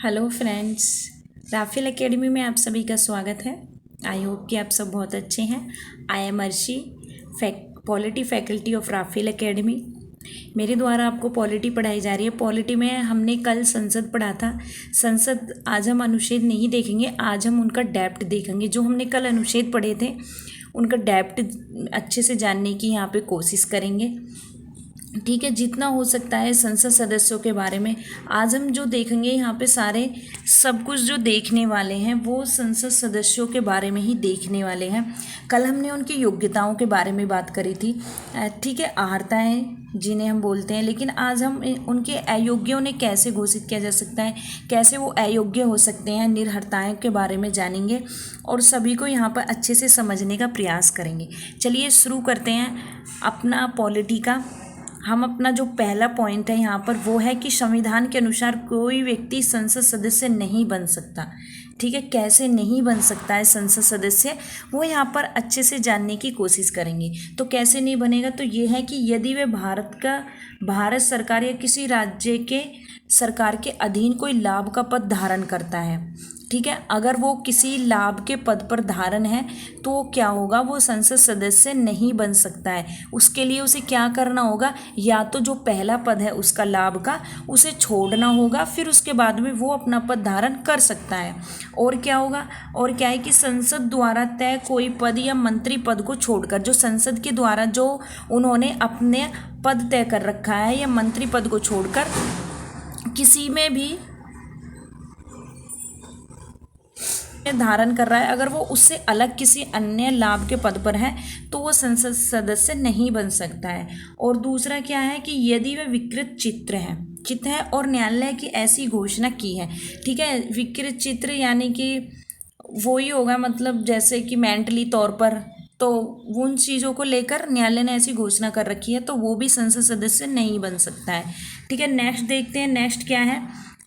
Hello friends, Rafale academy में आप सभी का स्वागत है। आई होप कि आप सब बहुत अच्छे हैं। I am Arshi, polity faculty of Rafale academy. मेरे द्वारा आपको पॉलिटी पढ़ाई जा रही है। पॉलिटी में हमने कल संसद पढ़ा था। संसद आज हम अनुच्छेद नहीं देखेंगे, आज हम उनका डेप्थ देखेंगे। जो हमने कल अनुच्छेद पढ़े थे उनका डेप्थ अच्छे से जानने की यहाँ पे कोशिश करेंगे। ठीक है, जितना हो सकता है संसद सदस्यों के बारे में आज हम जो देखेंगे। यहाँ पे सारे सब कुछ जो देखने वाले हैं वो संसद सदस्यों के बारे में ही देखने वाले हैं। कल हमने उनकी योग्यताओं के बारे में बात करी थी। ठीक है, अहर्ताएँ जिन्हें हम बोलते हैं, लेकिन आज हम उनके अयोग्यों ने कैसे घोषित किया जा सकता है, कैसे वो अयोग्य हो सकते हैं, निरर्हताओं के बारे में जानेंगे और सभी को यहाँ पर अच्छे से समझने का प्रयास करेंगे। चलिए शुरू करते हैं अपना पॉलिटी का। हम अपना जो पहला पॉइंट है यहाँ पर वो है कि संविधान के अनुसार कोई व्यक्ति संसद सदस्य नहीं बन सकता। ठीक है, कैसे नहीं बन सकता है संसद सदस्य, वो यहाँ पर अच्छे से जानने की कोशिश करेंगे। तो कैसे नहीं बनेगा, तो ये है कि यदि वे भारत सरकार या किसी राज्य के सरकार के अधीन कोई लाभ का पद धारण करता है। ठीक है, अगर वो किसी लाभ के पद पर धारण है तो क्या होगा, वो संसद सदस्य नहीं बन सकता है। उसके लिए उसे क्या करना होगा, या तो जो पहला पद है उसका लाभ का उसे छोड़ना होगा, फिर उसके बाद में वो अपना पद धारण कर सकता है। और क्या होगा, और क्या है कि संसद द्वारा तय कोई पद या मंत्री पद को छोड़कर, जो संसद के द्वारा जो उन्होंने अपने पद तय कर रखा है या मंत्री पद को छोड़कर किसी में भी धारण कर रहा है, अगर वो उससे अलग किसी अन्य लाभ के पद पर है तो वो संसद सदस्य नहीं बन सकता है। और दूसरा क्या है कि यदि वह विकृत चित्त है और न्यायालय की ऐसी घोषणा की है। ठीक है, विकृत चित्र यानी कि वो ही होगा, मतलब जैसे कि मेंटली तौर पर, तो उन चीज़ों को लेकर न्यायालय ने ऐसी घोषणा कर रखी है तो वो भी संसद सदस्य नहीं बन सकता है। ठीक है, नेक्स्ट देखते हैं। नेक्स्ट क्या है,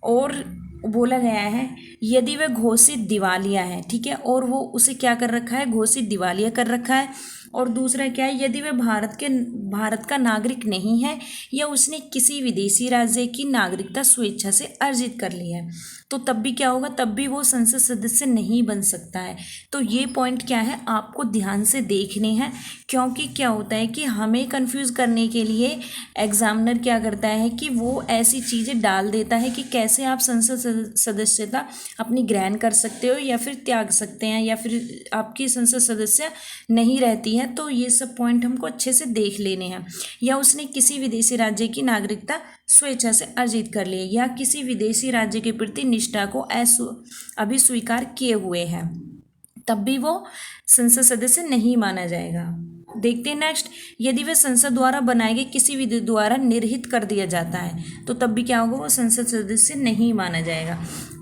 और बोला गया है यदि वह घोषित दिवालिया है। ठीक है, और वो उसे क्या कर रखा है, घोषित दिवालिया कर रखा है। और दूसरा क्या है, यदि वह भारत का नागरिक नहीं है या उसने किसी विदेशी राज्य की नागरिकता स्वेच्छा से अर्जित कर ली है, तो तब भी क्या होगा, तब भी वो संसद सदस्य नहीं बन सकता है। तो ये पॉइंट क्या है, आपको ध्यान से देखने हैं, क्योंकि क्या होता है कि हमें कंफ्यूज करने के लिए एग्जामिनर क्या करता है कि वो ऐसी चीज़ें डाल देता है कि कैसे आप संसद सदस्यता अपनी ग्रहण कर सकते हो या फिर त्याग सकते हैं, या फिर आपकी संसद सदस्य नहीं रहती है। तो ये सब पॉइंट हमको अच्छे से देख लेने हैं। या उसने किसी विदेशी राज्य की नागरिकता स्वेच्छा से अर्जित कर ली, या किसी विदेशी राज्य के प्रति निष्ठा को अभी स्वीकार किए हुए हैं, तब भी वो संसद सदस्य नहीं माना जाएगा। देखते हैं नेक्स्ट, यदि वह संसद द्वारा बनाए गए किसी विधि द्वारा निर्हित कर दिया जाता है तो तब भी क्या होगा, वो संसद सदस्य नहीं माना जाएगा।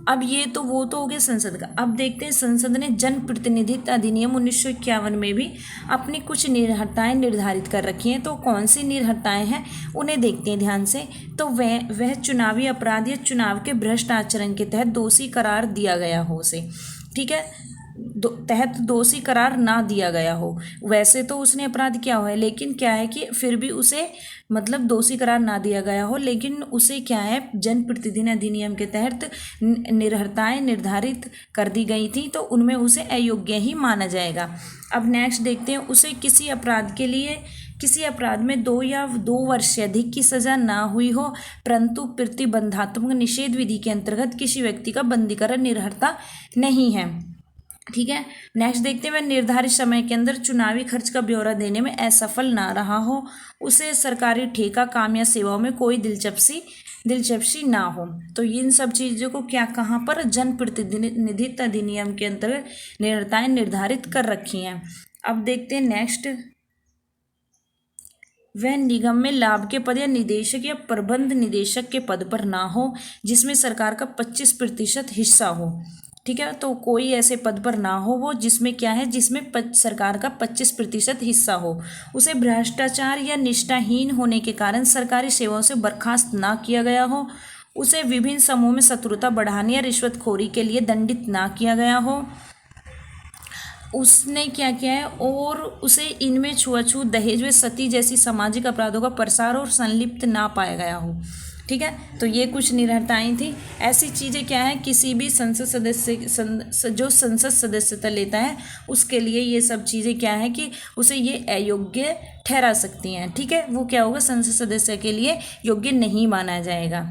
अब ये तो वो तो हो गया संसद का। अब देखते हैं संसद ने जन प्रतिनिधित्व अधिनियम 1951 में भी अपनी कुछ निरर्हताएं निर्धारित कर रखी हैं। तो कौन सी निरर्हताएं हैं उन्हें देखते हैं ध्यान से। तो वह चुनावी अपराध या चुनाव के भ्रष्ट आचरण के तहत दोषी करार दिया गया हो उसे। ठीक है, तहत दोषी करार ना दिया गया हो। वैसे तो उसने अपराध किया हुआ है, लेकिन क्या है कि फिर भी उसे मतलब दोषी करार ना दिया गया हो, लेकिन उसे क्या है, जनप्रतिनिधि अधिनियम के तहत निरर्हताएं निर्धारित कर दी गई थी, तो उनमें उसे अयोग्य ही माना जाएगा। अब नेक्स्ट देखते हैं, उसे किसी अपराध में 2 वर्ष से अधिक की सजा ना हुई हो, परंतु प्रतिबंधात्मक निषेध विधि के अंतर्गत किसी व्यक्ति का बंदीकरण निरर्हता नहीं है। ठीक है, नेक्स्ट देखते हैं, वह निर्धारित समय के अंदर चुनावी खर्च का ब्यौरा देने में असफल ना रहा हो, उसे सरकारी ठेका काम या सेवाओं में कोई दिलचस्पी ना हो। तो इन सब चीज़ों को क्या, कहाँ पर, जनप्रतिनिधित्व अधिनियम के अंतर्गत निरर्हताएं निर्धारित कर रखी हैं। अब देखते हैं नेक्स्ट, वह निगम में लाभ के पद या निदेशक या प्रबंध निदेशक के पद पर ना हो जिसमें सरकार का 25% हिस्सा हो। ठीक है, तो कोई ऐसे पद पर ना हो वो जिसमें क्या है, जिसमें सरकार का 25% हिस्सा हो। उसे भ्रष्टाचार या निष्ठाहीन होने के कारण सरकारी सेवाओं से बर्खास्त ना किया गया हो। उसे विभिन्न समूहों में शत्रुता बढ़ाने या रिश्वतखोरी के लिए दंडित ना किया गया हो। उसने क्या किया है, और उसे इनमें छुआछूत, दहेज व सती जैसी सामाजिक अपराधों का प्रसार और संलिप्त ना पाया गया हो। ठीक है, तो ये कुछ निर्भरताएं थी। ऐसी चीज़ें क्या है, किसी भी संसद सदस्य जो संसद सदस्यता लेता है उसके लिए ये सब चीज़ें क्या है कि उसे ये अयोग्य ठहरा सकती हैं। ठीक है, वो क्या होगा, संसद सदस्य के लिए योग्य नहीं माना जाएगा।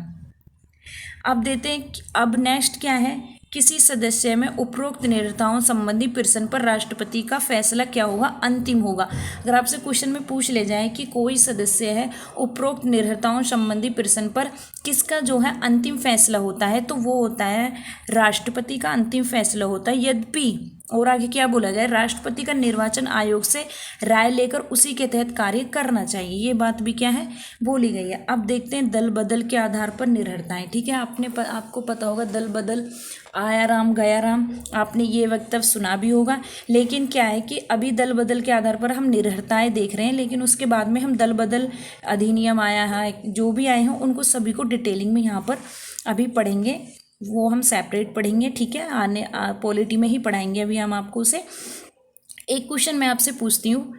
अब देते हैं, अब नेक्स्ट क्या है, किसी सदस्य में उपरोक्त निर्भरताओं संबंधी प्रश्न पर राष्ट्रपति का फैसला क्या होगा, अंतिम होगा। अगर आपसे क्वेश्चन में पूछ ले जाए कि कोई सदस्य है, उपरोक्त निर्भरताओं संबंधी प्रश्न पर किसका जो है अंतिम फैसला होता है, तो वो होता है राष्ट्रपति का अंतिम फैसला होता है। यद्यपि और आगे क्या बोला गया, राष्ट्रपति का निर्वाचन आयोग से राय लेकर उसी के तहत कार्य करना चाहिए, ये बात भी क्या है बोली गई है। अब देखते हैं दल बदल के आधार पर निर्भरताएं। ठीक है, आपको पता होगा दल बदल, आया राम गया राम, आपने ये वक्तव्य सुना भी होगा। लेकिन क्या है कि अभी दल बदल के आधार पर हम निर्भरताएं देख रहे हैं, लेकिन उसके बाद में हम दल बदल अधिनियम आया है, जो भी आए हों उनको सभी को डिटेलिंग में यहाँ पर अभी पढ़ेंगे, वो हम सेपरेट पढ़ेंगे। ठीक है, आने पॉलिटी में ही पढ़ाएंगे अभी हम आपको उसे। एक क्वेश्चन मैं आपसे पूछती हूँ,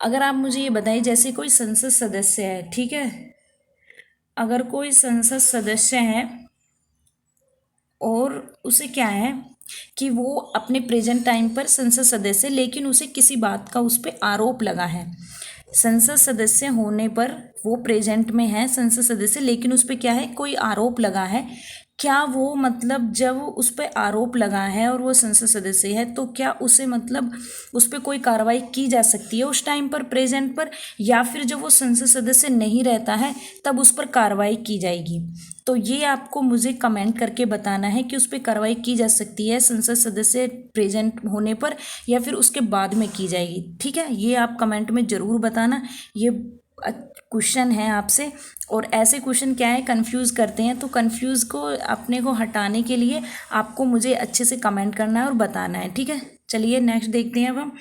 अगर आप मुझे ये बताइए, जैसे कोई संसद सदस्य है, ठीक है, अगर कोई संसद सदस्य है और उसे क्या है कि वो अपने प्रेजेंट टाइम पर संसद सदस्य, लेकिन उसे किसी बात का उस पर आरोप लगा है, संसद सदस्य होने पर वो प्रेजेंट में है संसद सदस्य, लेकिन उस पर क्या है कोई आरोप लगा है, क्या वो मतलब जब उस पर आरोप लगा है और वो संसद सदस्य है तो क्या उसे मतलब उस पर कोई कार्रवाई की जा सकती है उस टाइम पर प्रेजेंट पर, या फिर जब वो संसद सदस्य नहीं रहता है तब उस पर कार्रवाई की जाएगी। तो ये आपको मुझे कमेंट करके बताना है कि उस पर कार्रवाई की जा सकती है संसद सदस्य प्रेजेंट होने पर या फिर उसके बाद में की जाएगी। ठीक है, ये आप कमेंट में ज़रूर बताना। ये क्वेश्चन है आपसे, और ऐसे क्वेश्चन क्या है कंफ्यूज करते हैं, तो कंफ्यूज को अपने को हटाने के लिए आपको मुझे अच्छे से कमेंट करना है और बताना है। ठीक है, चलिए नेक्स्ट देखते हैं। अब हम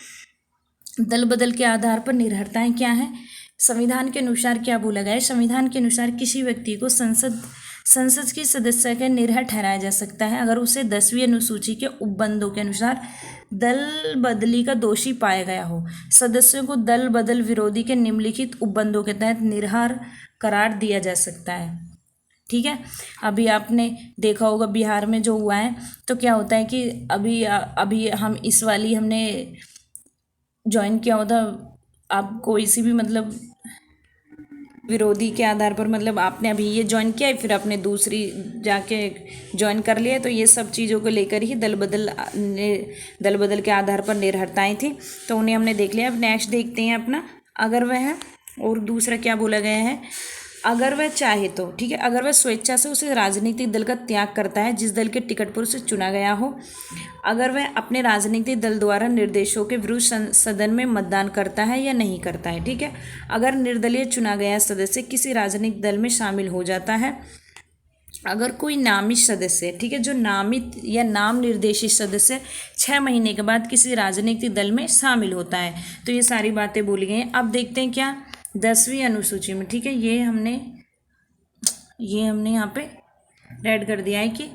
दल बदल के आधार पर निर्भरताएं क्या है, संविधान के अनुसार क्या बोला गया है, संविधान के अनुसार किसी व्यक्ति को संसद की सदस्य का निर्भर ठहराया जा सकता है अगर उसे 10वीं अनुसूची के उपबंधों के अनुसार दल बदली का दोषी पाया गया हो। सदस्यों को दल बदल विरोधी के निम्नलिखित उपबंधों के तहत निर्भर करार दिया जा सकता है। ठीक है, अभी आपने देखा होगा बिहार में जो हुआ है, तो क्या होता है कि अभी हम इस वाली हमने ज्वाइन किया होता, आप कोई सी भी मतलब विरोधी के आधार पर, मतलब आपने अभी ये ज्वाइन किया है फिर आपने दूसरी जाके ज्वाइन कर लिया, तो ये सब चीज़ों को लेकर ही दल बदल के आधार पर निर्भरताएं थी, तो उन्हें हमने देख लिया। अब नेक्स्ट देखते हैं अपना, अगर वह है, और दूसरा क्या बोला गया है, अगर वह चाहे तो, ठीक है, अगर वह स्वेच्छा से उसे राजनीतिक दल का त्याग करता है जिस दल के टिकट पर उसे चुना गया हो, अगर वह अपने राजनीतिक दल द्वारा निर्देशों के विरुद्ध सदन में मतदान करता है या नहीं करता है। ठीक है, अगर निर्दलीय चुना गया सदस्य किसी राजनीतिक दल में शामिल हो जाता है, अगर कोई नामित सदस्य, ठीक है, जो नामित या नाम निर्देशित सदस्य 6 महीने के बाद किसी राजनीतिक दल में शामिल होता है, तो ये सारी बातें बोली गई हैं। अब देखते हैं क्या 10वीं अनुसूची में, ठीक है, ये हमने यहाँ पे रेड कर दिया है कि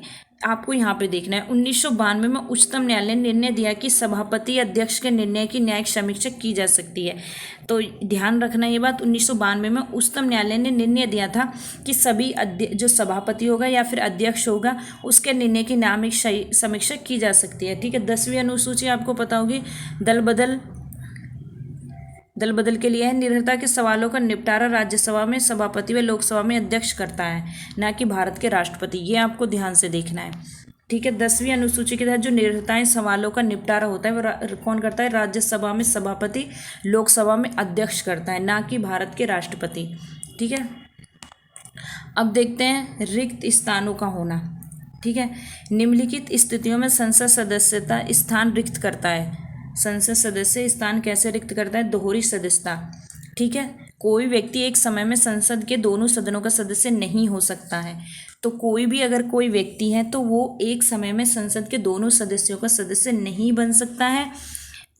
आपको यहाँ पे देखना है। 1992 में उच्चतम न्यायालय ने निर्णय दिया कि सभापति अध्यक्ष के निर्णय की न्यायिक समीक्षा की जा सकती है। तो ध्यान रखना ये बात, 1992 में उच्चतम न्यायालय ने निर्णय दिया था कि सभी जो सभापति होगा या फिर अध्यक्ष होगा उसके निर्णय की न्यायिक समीक्षा की जा सकती है। ठीक है, 10वीं अनुसूची आपको पता होगी, दल बदल के लिए है। निर्भरता के सवालों का निपटारा राज्यसभा में सभापति व लोकसभा में अध्यक्ष करता है, न कि भारत के राष्ट्रपति। ये आपको ध्यान से देखना है। ठीक है, 10वीं अनुसूची के तहत जो निर्भरताएं सवालों का निपटारा होता है वो कौन करता है, राज्यसभा में सभापति, लोकसभा में अध्यक्ष करता है, ना कि भारत के राष्ट्रपति। ठीक है, अब देखते हैं रिक्त स्थानों का होना। ठीक है, निम्नलिखित स्थितियों में संसद सदस्यता स्थान रिक्त करता है। संसद सदस्य स्थान कैसे रिक्त करता है, दोहरी सदस्यता। ठीक है, कोई व्यक्ति एक समय में संसद के दोनों सदनों का सदस्य नहीं हो सकता है। तो कोई भी अगर कोई व्यक्ति है तो वो एक समय में संसद के दोनों सदस्यों का सदस्य नहीं बन सकता है।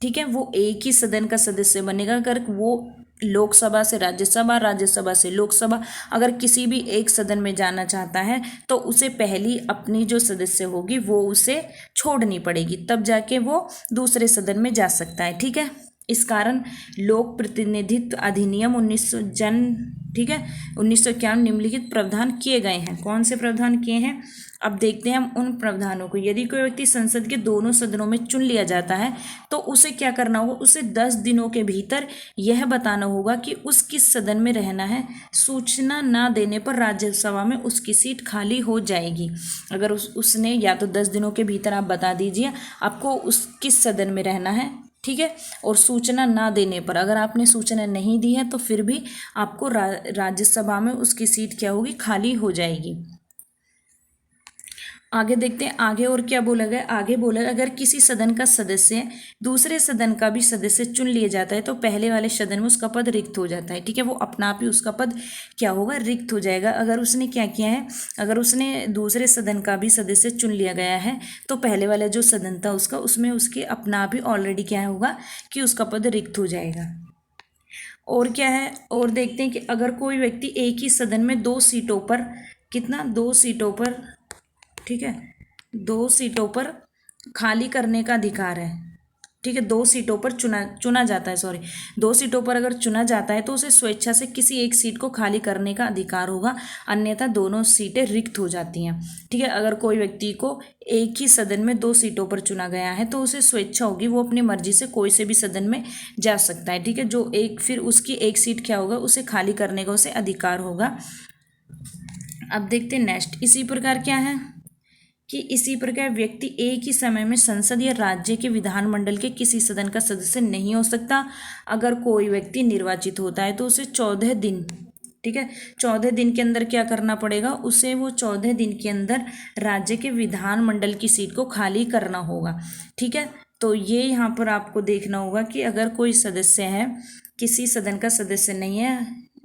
ठीक है, वो एक ही सदन का सदस्य बनेगा अगर वो लोकसभा से राज्यसभा, राज्यसभा से लोकसभा, अगर किसी भी एक सदन में जाना चाहता है तो उसे पहली अपनी जो सदस्य होगी वो उसे छोड़नी पड़ेगी, तब जाके वो दूसरे सदन में जा सकता है। ठीक है, इस कारण लोक प्रतिनिधित्व अधिनियम 1900 ठीक है 1951 निम्नलिखित प्रावधान किए गए हैं। कौन से प्रावधान किए हैं? अब देखते हैं हम उन प्रावधानों को। यदि कोई व्यक्ति संसद के दोनों सदनों में चुन लिया जाता है तो उसे क्या करना होगा? उसे 10 दिनों के भीतर यह बताना होगा कि उस किस सदन में रहना है। सूचना ना देने पर राज्यसभा में उसकी सीट खाली हो जाएगी। अगर उसने या तो 10 दिनों के भीतर आप बता दीजिए आपको उस किस सदन में रहना है, ठीक है। और सूचना ना देने पर, अगर आपने सूचना नहीं दी है तो फिर भी आपको राज्यसभा में उसकी सीट क्या होगी? खाली हो जाएगी। आगे देखते हैं आगे और क्या बोला गया। आगे बोला अगर किसी सदन का सदस्य दूसरे सदन का भी सदस्य चुन लिया जाता है तो पहले वाले सदन में उसका पद रिक्त हो जाता है, ठीक है। वो अपना आप ही उसका पद क्या होगा? रिक्त हो जाएगा। अगर उसने क्या किया है, अगर उसने दूसरे सदन का भी सदस्य चुन लिया गया है तो पहले वाला जो सदन था उसका, उसमें उसके अपना आप ही ऑलरेडी क्या होगा कि उसका पद रिक्त हो जाएगा। और क्या है, और देखते हैं कि अगर कोई व्यक्ति एक ही सदन में 2 सीटों पर, कितना? 2 सीटों पर, ठीक है, 2 सीटों पर खाली करने का अधिकार है, ठीक है। 2 सीटों पर चुना जाता है, 2 सीटों पर अगर चुना जाता है तो उसे स्वेच्छा से किसी एक सीट को खाली करने का अधिकार होगा, अन्यथा दोनों सीटें रिक्त हो जाती हैं, ठीक है। अगर कोई व्यक्ति को एक ही सदन में 2 सीटों पर चुना गया है तो उसे स्वेच्छा होगी, वो अपनी मर्जी से कोई से भी सदन में जा सकता है, ठीक है। जो एक फिर उसकी एक सीट क्या होगा? उसे खाली करने का उसे अधिकार होगा। अब देखते हैं नेक्स्ट। इसी प्रकार क्या है कि इसी प्रकार व्यक्ति एक ही समय में संसद या राज्य के विधानमंडल के किसी सदन का सदस्य नहीं हो सकता। अगर कोई व्यक्ति निर्वाचित होता है तो उसे 14 दिन, ठीक है, 14 दिन के अंदर क्या करना पड़ेगा? उसे वो 14 दिन के अंदर राज्य के विधानमंडल की सीट को खाली करना होगा, ठीक है। तो ये यहाँ पर आपको देखना होगा कि अगर कोई सदस्य है, किसी सदन का सदस्य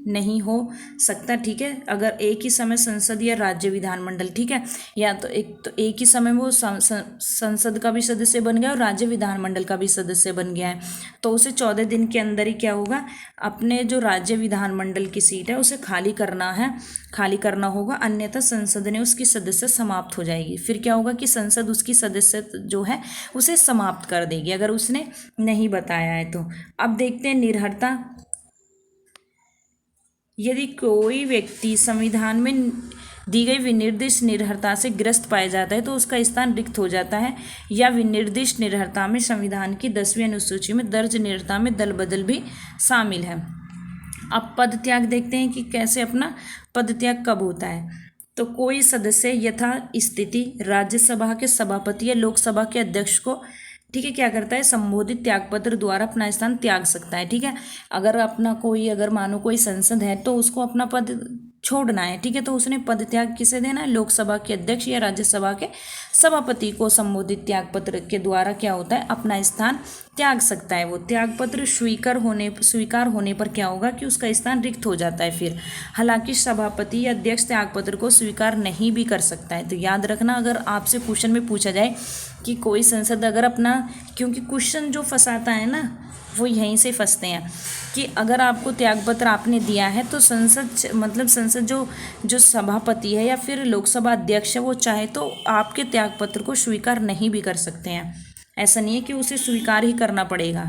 नहीं हो सकता, ठीक है। अगर एक ही समय संसद या राज्य विधानमंडल, ठीक है, या तो एक ही समय वो संसद का भी सदस्य बन गया और राज्य विधानमंडल का भी सदस्य बन गया है तो उसे 14 दिन के अंदर ही क्या होगा? अपने जो राज्य विधानमंडल की सीट है उसे खाली करना होगा, अन्यथा संसद ने उसकी सदस्य समाप्त हो जाएगी। फिर क्या होगा कि संसद उसकी सदस्य जो है उसे समाप्त कर देगी अगर उसने नहीं बताया है तो। अब देखते हैं निर्भरता। यदि कोई व्यक्ति संविधान में दी गई विनिर्दिष्ट निर्भरता से ग्रस्त पाया जाता है तो उसका स्थान रिक्त हो जाता है, या विनिर्दिष्ट निर्भरता में संविधान की 10वीं अनुसूची में दर्ज निर्भरता में दल बदल भी शामिल है। अब पद त्याग देखते हैं कि कैसे अपना पद त्याग कब होता है। तो कोई सदस्य यथा स्थिति राज्यसभा के सभापति या लोकसभा के अध्यक्ष को, ठीक है, क्या करता है? संबोधित त्यागपत्र द्वारा अपना स्थान त्याग सकता है, ठीक है। अगर मानो कोई संसद है तो उसको अपना पद छोड़ना है, ठीक है, तो उसने पद त्याग किसे देना है? लोकसभा के अध्यक्ष या राज्यसभा के सभापति को संबोधित त्यागपत्र के द्वारा क्या होता है? अपना स्थान त्याग सकता है। वो त्यागपत्र स्वीकार होने पर क्या होगा कि उसका स्थान रिक्त हो जाता है फिर। हालांकि सभापति या अध्यक्ष त्यागपत्र को स्वीकार नहीं भी कर सकता है। तो याद रखना, अगर आपसे क्वेश्चन में पूछा जाए कि कोई संसद अगर अपना, क्योंकि क्वेश्चन जो फंसाता है ना वो यहीं से फंसते हैं कि अगर आपको त्यागपत्र आपने दिया है तो संसद जो सभापति है या फिर लोकसभा अध्यक्ष है वो चाहे तो आपके त्यागपत्र को स्वीकार नहीं भी कर सकते हैं। ऐसा नहीं है कि उसे स्वीकार ही करना पड़ेगा,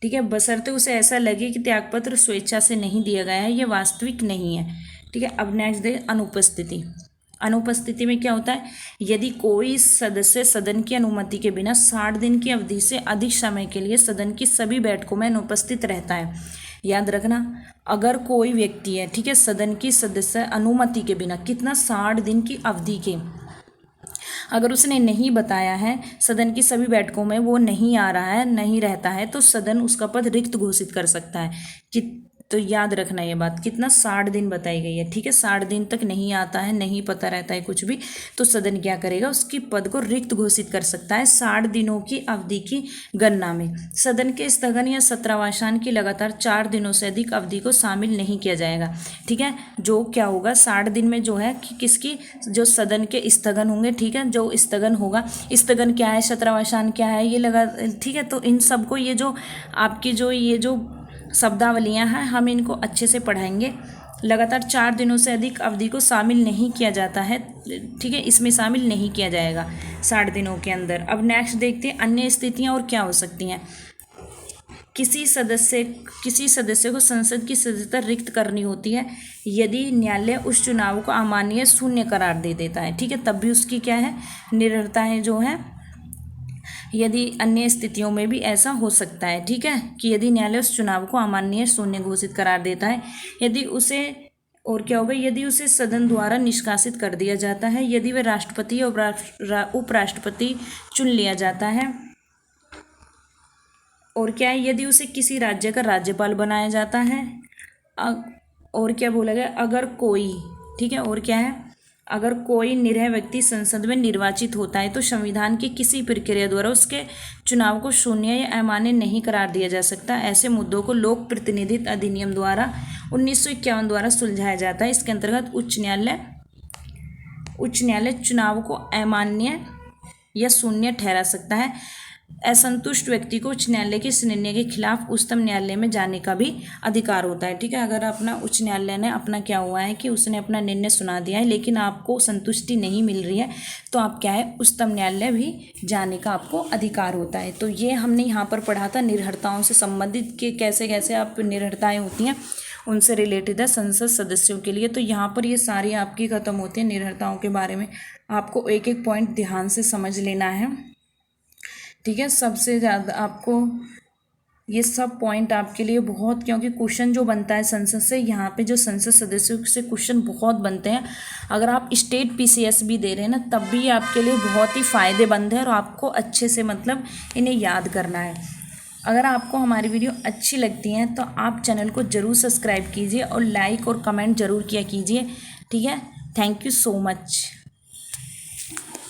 ठीक है, बशर्ते उसे ऐसा लगे कि त्यागपत्र स्वेच्छा से नहीं दिया गया है, ये वास्तविक नहीं है, ठीक है। अब नेक्स्ट दे अनुपस्थिति। अनुपस्थिति में क्या होता है? यदि कोई सदस्य सदन की अनुमति के बिना 60 दिन की अवधि से अधिक समय के लिए सदन की सभी बैठकों में अनुपस्थित रहता है। याद रखना, अगर कोई व्यक्ति है, ठीक है, सदन की सदस्य अनुमति के बिना कितना 60 दिन की अवधि के अगर उसने नहीं बताया है सदन की सभी बैठकों में वो नहीं आ रहा है, नहीं रहता है, तो सदन उसका पद रिक्त घोषित कर सकता है कि, तो याद रखना ये बात, कितना 60 दिन बताई गई है, ठीक है। 60 दिन तक नहीं आता है, नहीं पता रहता है कुछ भी, तो सदन क्या करेगा? उसकी पद को रिक्त घोषित कर सकता है 60 दिनों की अवधि की गणना में। सदन के स्थगन या सत्रावसान की लगातार 4 दिनों से अधिक अवधि को शामिल नहीं किया जाएगा, ठीक है। जो क्या होगा 60 दिन में जो है कि किसकी, जो सदन के स्थगन होंगे, ठीक है, जो स्थगन होगा, स्थगन क्या है, सत्रावसान क्या है, ये लगा, ठीक है। तो इन सबको ये जो आपकी ये जो शब्दावलियाँ हैं हम इनको अच्छे से पढ़ाएंगे। लगातार 4 दिनों से अधिक अवधि को शामिल नहीं किया जाता है, ठीक है, इसमें शामिल नहीं किया जाएगा 60 दिनों के अंदर। अब नेक्स्ट देखते हैं अन्य स्थितियाँ और क्या हो सकती हैं। किसी सदस्य को संसद की सदस्यता रिक्त करनी होती है यदि न्यायालय उस चुनाव को अमान्य शून्य करार दे देता है, ठीक है, तब भी उसकी क्या है, निरर्थाएं जो है, यदि अन्य स्थितियों में भी ऐसा हो सकता है, ठीक है, कि यदि न्यायालय उस चुनाव को अमान्य शून्य घोषित करार देता है, यदि उसे, और क्या होगा, यदि उसे सदन द्वारा निष्कासित कर दिया जाता है, यदि वह राष्ट्रपति और उपराष्ट्रपति चुन लिया जाता है, और क्या है, यदि उसे किसी राज्य का राज्यपाल बनाया जाता है, और क्या बोला गया, अगर कोई, ठीक है, और क्या है, अगर कोई निरह व्यक्ति संसद में निर्वाचित होता है तो संविधान की किसी प्रक्रिया द्वारा उसके चुनाव को शून्य या अमान्य नहीं करार दिया जा सकता। ऐसे मुद्दों को लोक प्रतिनिधित्व अधिनियम द्वारा 1951 द्वारा सुलझाया जाता है। इसके अंतर्गत उच्च न्यायालय चुनाव को अमान्य या शून्य ठहरा सकता है। असंतुष्ट व्यक्ति को उच्च न्यायालय के इस निर्णय के खिलाफ उच्चतम न्यायालय में जाने का भी अधिकार होता है, ठीक है। अगर अपना उच्च न्यायालय ने अपना क्या हुआ है कि उसने अपना निर्णय सुना दिया है लेकिन आपको संतुष्टि नहीं मिल रही है तो आप क्या है, उच्चतम न्यायालय भी जाने का आपको अधिकार होता है। तो ये हमने यहाँ पर पढ़ा था निरर्थाओं से संबंधित कि कैसे कैसे आप निरर्थाएँ होती हैं, उनसे रिलेटेड है संसद सदस्यों के लिए। तो यहाँ पर ये सारी आपकी खत्म होती है निरर्थाओं के बारे में। आपको एक एक पॉइंट ध्यान से समझ लेना है, ठीक है। सबसे ज़्यादा आपको ये सब पॉइंट आपके लिए बहुत, क्योंकि क्वेश्चन जो बनता है संसद से, यहाँ पे जो संसद सदस्यों से क्वेश्चन बहुत बनते हैं। अगर आप स्टेट पीसीएस भी दे रहे हैं ना, तब भी आपके लिए बहुत ही फ़ायदेमंद है और आपको अच्छे से मतलब इन्हें याद करना है। अगर आपको हमारी वीडियो अच्छी लगती है तो आप चैनल को ज़रूर सब्सक्राइब कीजिए और लाइक और कमेंट ज़रूर किया कीजिए, ठीक है। Thank you so much.